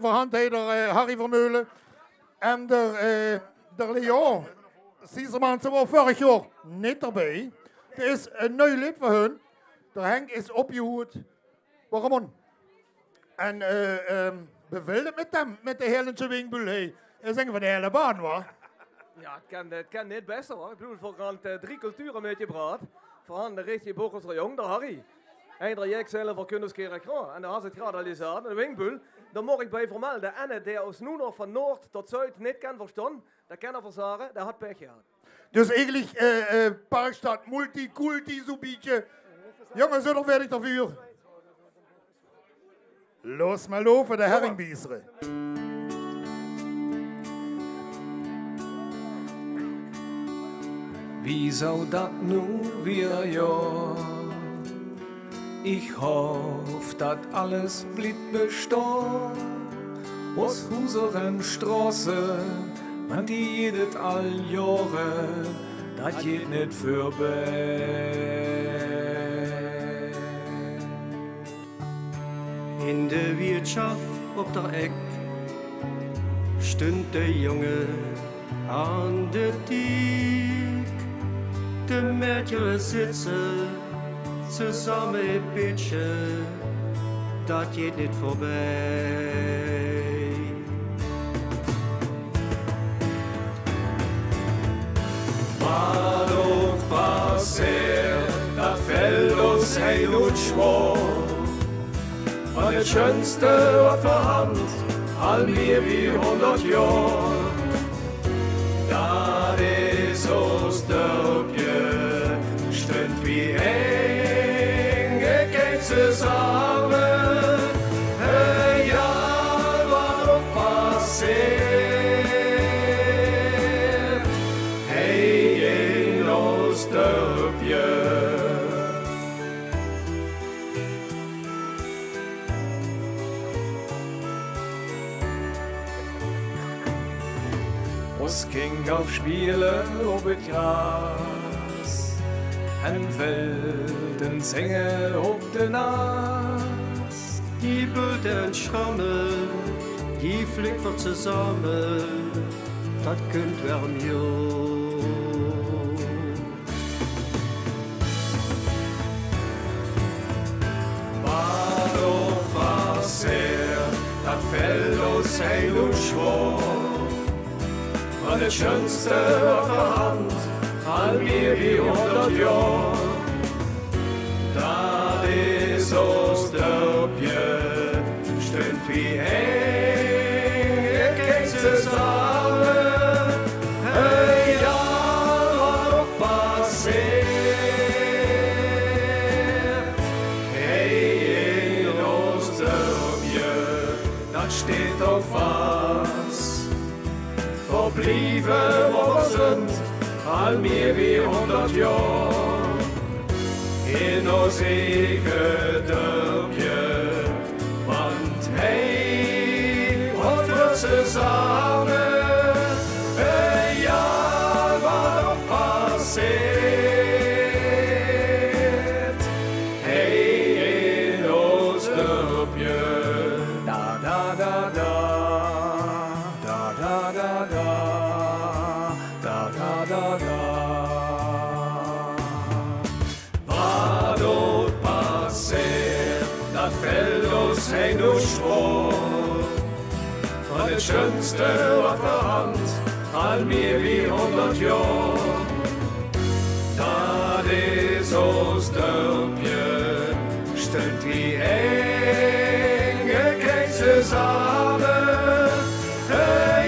Voorhand heet er Harry Vermeulen. En de Leon Sieserman, ze was vorig jaar niet erbij. Er is een nieuw lid voor hun. De Henk is opgehoord. Waarom on? En we wilden met hem, met de hele Winkbul. Hey. Dat is van de hele baan, hoor. Ja, het kan niet best hoor. Ik bedoel, voor 3 culturen met je praat. Voorhand de richting Boris de Jong, de Harry. En daar jij zelf voor kunnen skeren graag. En dan had het graag al eens aan, de Winkbul. Dan mag ik bij vermelden. En die ons nu nog van Noord tot Zuid niet kan verstaan. Dat kan er verzaren, dat had pech gehad. Dus eigenlijk Parkstad, multiculti, zo'n beetje. Jongens, zo nog fertig dafür. Los maar lopen, de herringbieseren. Wie zou dat nu weer, ja? Ich hoff, dat alles blieb bestehen. Aus unseren Straße, man die jedet all Jahre, dat geht nicht vorbei. In der Wirtschaft op der Eck stund der Junge an der Tiek. De Mädchen sitzen zusammen im Bildchen, dat geht nicht vorbei. Wat ook passeert, dat fällt uns heil und schwor. Und das Schönste war verhand, all mir wie 100 Jahre. Das ist aus Dörpje, stünd wie enge geht zusammen. Ja, was auch passiert, hey, in aus Dörpje. Es ging auf Spiele über Gras, en wilden Sänger auf den Nas. Die Bulten schrammen, die flicken zusammen, dat könnt werden jo. Wat auch passiert, dat fällt uns heil und schwor. Und das Schönste war verhand, all mir wie 100 Jahre. Das ist aus Dörpje, stünd wie eng, geht zusammen. Ja, was auch passiert, hey, in aus Dörpje, das steht auf was. Verblieben, wo wir sind, all mir wie 100 Jahre. In uns Dörpje, und hey, und wir zusammen, ja, was auch passiert, hey, in uns Dörpje, da, da, da, da. Wat ook passeert, dat fällt uns heil und schwor. Und das Schönste war verhand, all mir wie 100 Jahre. Das ist aus Dörpje, stünd wie enge geht zusammen.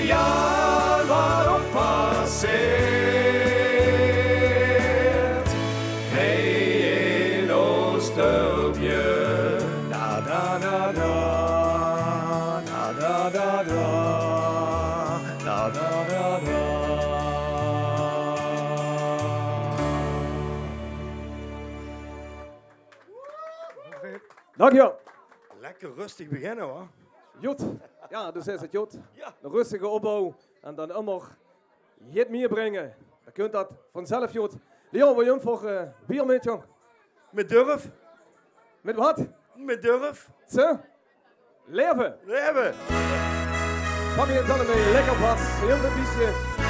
Ja, was auch passiert, hey, in uns Dörpje, da, da, da, da, da, da, da, da, da, da, da, da. Dank je. Lekker rustig beginnen, hoor. Jut. Ja, dus is het Jut. Ja. Een rustige opbouw en dan immer het meer brengen. Dan kunt dat vanzelf Jut. Leon, wil je hem voor bier met, jong? Met durf. Met wat? Met durf. Zo. Leven. Leven. pakken jetzt alle mee, lekker vast. Heel een beetje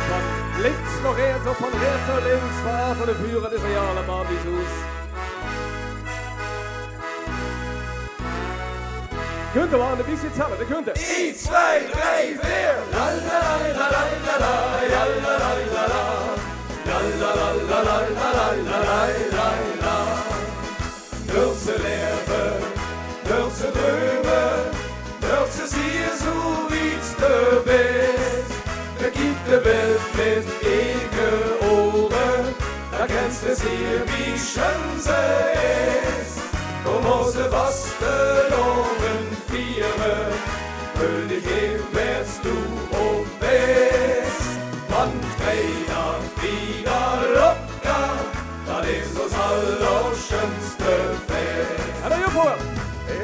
van links nog eens of van rechts naar links. Van de vuren, dat is ja allemaal die zoes. Kunt er wel een beetje tellen, dat kunt er. 1, 2, 3, 4. La la la la la la, ja la la la la. La la la la la la la la la la. Wil ze leven, wil ze dromen, wil ze zien zoiets te best. Bekijk de Welt met eigen ogen, da kennst du sie, wie schön sie ist. Kom onze vaste loven vieren, vul dich hem wärst du op best. Want keiner wieder locker, dat is ons allerschönste Fest. En dan je voor.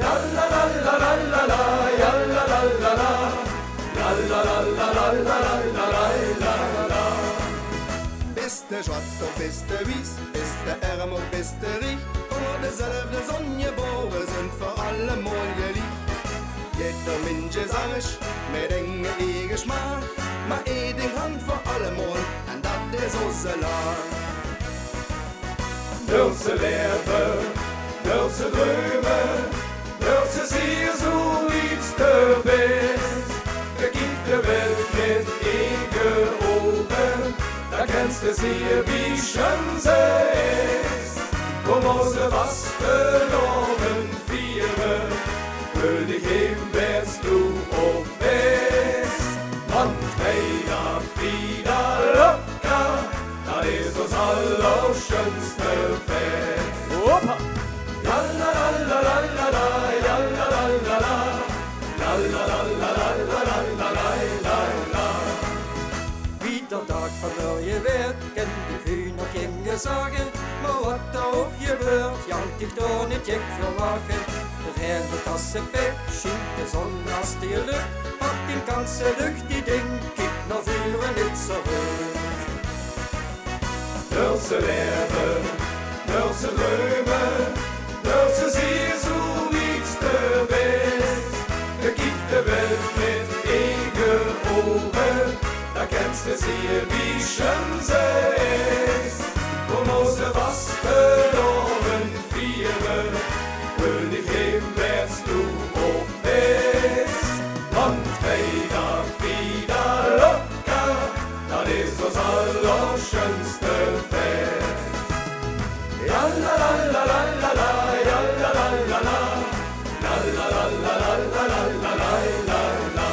Ja la la la la la la, ja la la la la. La la la la la la la la la la. Bist du schwarz of bist du wies, bist du arm of bist du reich, onder dezelfde zon geboren sind voor allemaal gelijk. Jeder Mensch is anders, met enge eigen smaak, maar één ding hangt voor allemaal, en dat is onze laag. Wil ze leven, wil ze dromen, wil ze zien zoiets te best. Bekijk de Welt met eigen ogen, da kennst du sie, wie schön sie ist. Kom onze vaste loven vieren, vul dich hem wärst du op best. Want keiner wieder locker, dat is ons allerschönste Fest. Hoppa. Ja la la la la la la, ja la la la la. La la la la la la la la la la. Wieder Tag van neue Welt, ken die vuur nog geen zagen. Maar wat er ook gebeurt, jankt ik door niet gek verwagen. De rende tassen pep, schiet de zon naast die lucht. Pak in kansen lucht, die ding, kijk naar vuren niet zo hoog. Wil ze leven, wil ze dromen, wil ze zien zoiets te best. Bekijk de Welt met eigen ogen, da kennst du sie, wie schön sie ist. Kom onze vaste loven vieren, vul dich hem wärst du op best. Want keiner wieder locker, dat is ons allerschönste Fest. Ja la la la la la la, ja la la la la. La la la la la la la la la la.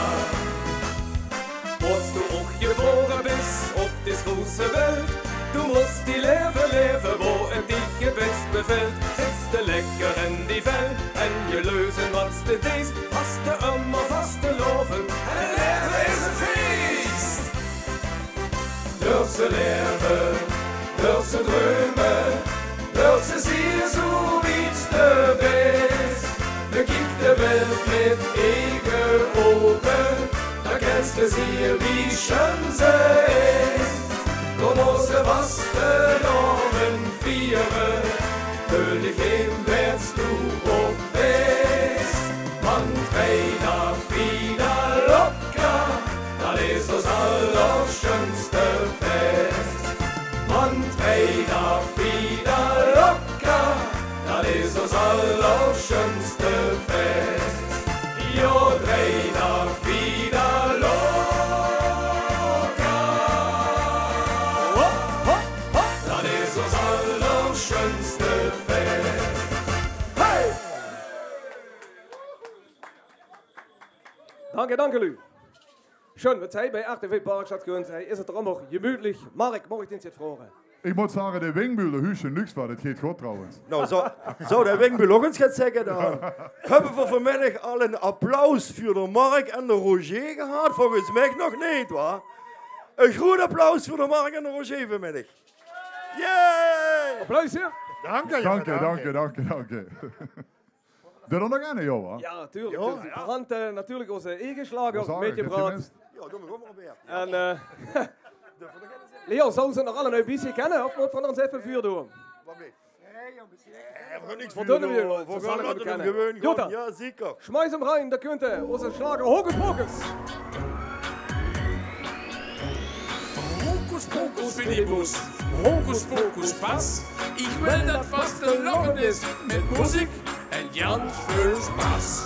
Wordst du auch geboren bist auf des große Welt, du musst die Leben leben, wo dich best befällt. Sitzt du lecker in die Welt, en je lösen was du denkst, hast du immer fast te loven, en Leben ist ein Feest. Wil ze leven, wil ze dromen, wil ze zien zoiets te best. Bekijk de Welt met eigen ogen, da kennst du sie, wie schön sie ist. Kom onze vaste loven vieren, vul dich hem wärst du op best. Want keiner wieder locker, dat is ons allerschönste Fest. Want keiner wieder locker, dat is ons allerschönste Fest. Jo, keiner wieder locker, dat is ons allerschönste Fest. Hey! Danke, danke, Lü. Schön, was hij bij RTV Parkstad kunt, is het er allemaal gemütlich. Mark, mag ik dit jetzt vragen? Ik moet zeggen, de Wingbulen huisje niks van, het gaat goed trouwens. Nou, zou de Wingbul ook eens gaan zeggen dan? Hebben we vanmiddag al een applaus voor de Mark en de Roger gehad? Volgens mij nog niet, waar? Een groot applaus voor de Mark en de Roger vanmiddag. Yay! Applaus hier. Danke, Danke. Doe dan nog een, joh. Ja, natuurlijk. Ja, we gaan natuurlijk onze eigen slager Wat meegebracht. Ja, doe me gewoon maar weer. En Leon, zouden ze nog alle een beetje kennen of moeten we ons even vuur doen? Wat mee? We gaan niks Wat doen we hier? We gaan hem gewoon. Jutta. Ja, zeker. Schmeiß hem rein, da könnte unser Schlager Hokus Pokus. Hokus Pokus Fidibus, Hokus Pokus Pass. Ich will, dat was te locken is met muziek en Jan veel Spaß.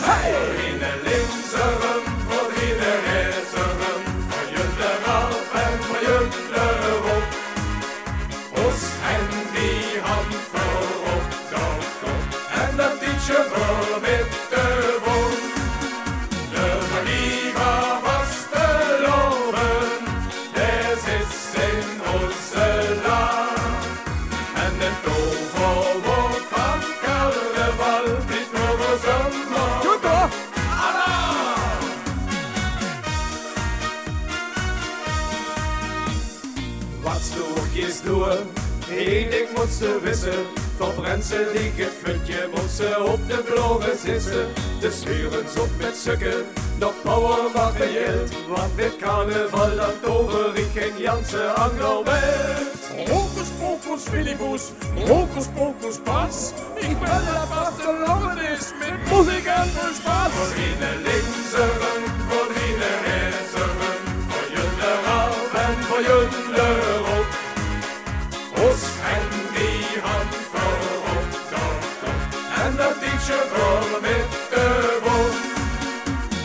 Hey! In de linkserum, voor in de rechterum, voor jullie af en voor jullie op. Ons en die hand voorop, top. En dat liedje voor met de won. De magie was te loven, der zit in onze laan. En de toverwoord van carnaval niet voor ons omhoog. Goed hoor! Wat stoertjes doen, ik moet ze wissen. Verbrennt ze die het futje, moet ze op de blauwe zitten. De schuren op met sukken, nog power mag gejild. Want dit carnaval dat over ik geen Janse Angelbelt. Hokus pokus filibus, hokus pokus pas. Ik wil dat pas te lopen is, met muziek en veel Spaß. Voor ieder linkserum, voor ieder rechterum, voor jullie af en voor jullie op. Os en die hand voorop, top. En dat liedje voor met de won.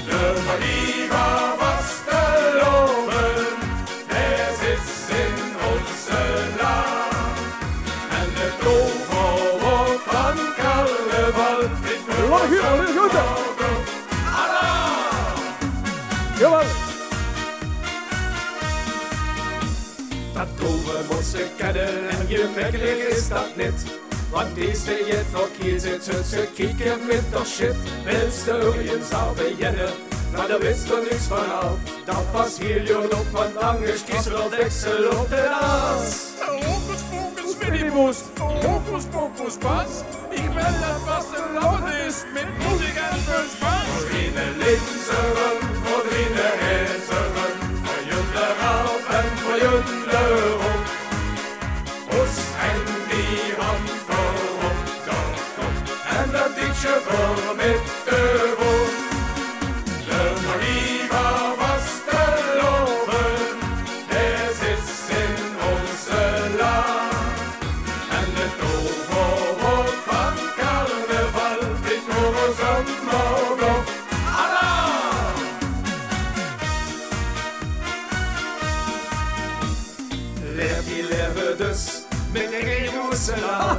De magie was te loven, der zit in onze laan. En de toverwoord van carnaval is voor ons omhoog. Allah! Jawel! Dat tover moet ze kennen en gemakkelijk is dat niet. Want deze je verkeerd zit, ze kieken met dat shit. Willst du je zou beginnen, maar daar wist er niks vanaf. Dat was hier joh op een lange kiesel deksel op de as. Hokus pokus fidibus, hokus pokus pas. Ik wil dat was de lopen is, met muziek en veel Spaß. Voor ieder linkserum, voor ieder rechterum, voor jullie af en voor jullie op. Os en die hand voorop, top. En dat liedje voor met de won. De magie was te loven, der zit in onze laan. En de toverwoord van carnaval is voor ons omhoog. Allah! Leert die leven dus met een roeselaar.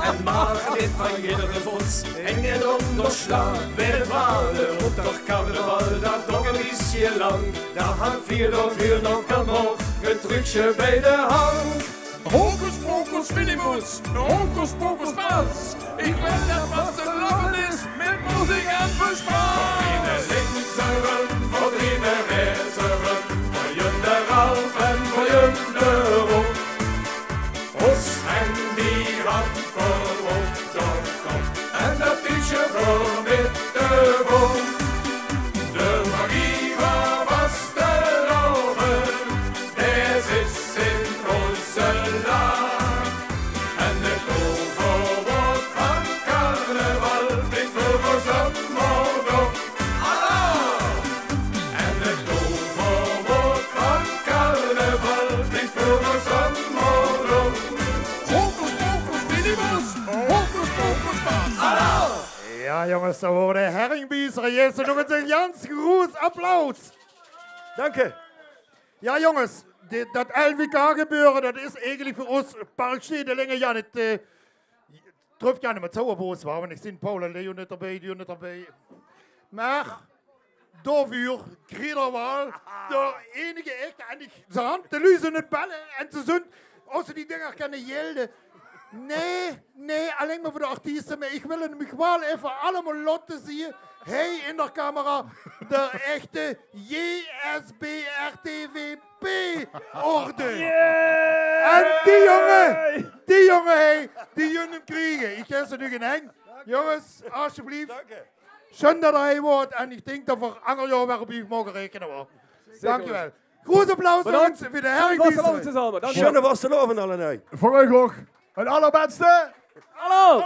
En maak dit van iedere voet en je onderslaan. Met walen op dat carnaval, dat nog een ietsje lang. Daar hangt 4 door 4 nog omhoog, een trucje bij de hand. Hokus pokus filibus, hokus pokus pas. Ik wil dat wat te lopen is, met muziek en veel Spaß. Voor ieder linkserum, voor ieder rechterum, voor jullie af en voor jullie op. Os en die hand voorop, top. En dat liedje voor met de won. De magie was te loven, der zit in onze laan. En de toverwoord van carnaval brengt voor ons omhoog. Allah! En de toverwoord van carnaval brengt voor ons omhoog. Hokus pokus fidibus, hokus pokus pas. Allah! Ja, jongens, daar worden herringbiezer. Yes, nog eens een Jans groot applaus. Dank je. Ja, jongens, dat LVK gebeuren, dat is eigenlijk voor ons Parkstedelingen ja niet. Treft ja niet met zo boos waar, want ik zie Paul en Leo niet erbij, Maar, daarvoor, Griederwaal, de enige echte, en ze hadden te luzen het bellen, en ze zijn, als ze die dingen kunnen jelden. Nee, alleen maar voor de artiesten, maar ik wil hem gewoon even allemaal laten zien. Hey, in de camera, de echte JSBRTVP-orde. Yeah! En die jongen, hey, die jullie hem krijgen. Ik ga ze nu geen hang. Jongens, alsjeblieft. Dank je. Schön dat hij wordt en ik denk dat we ander jaar weer op u mogen rekenen. Hoor. Dankjewel. Groot applaus voor de herring. Schöne was te loven allemaal. Voor mij ook. Het allerbeste. Hallo!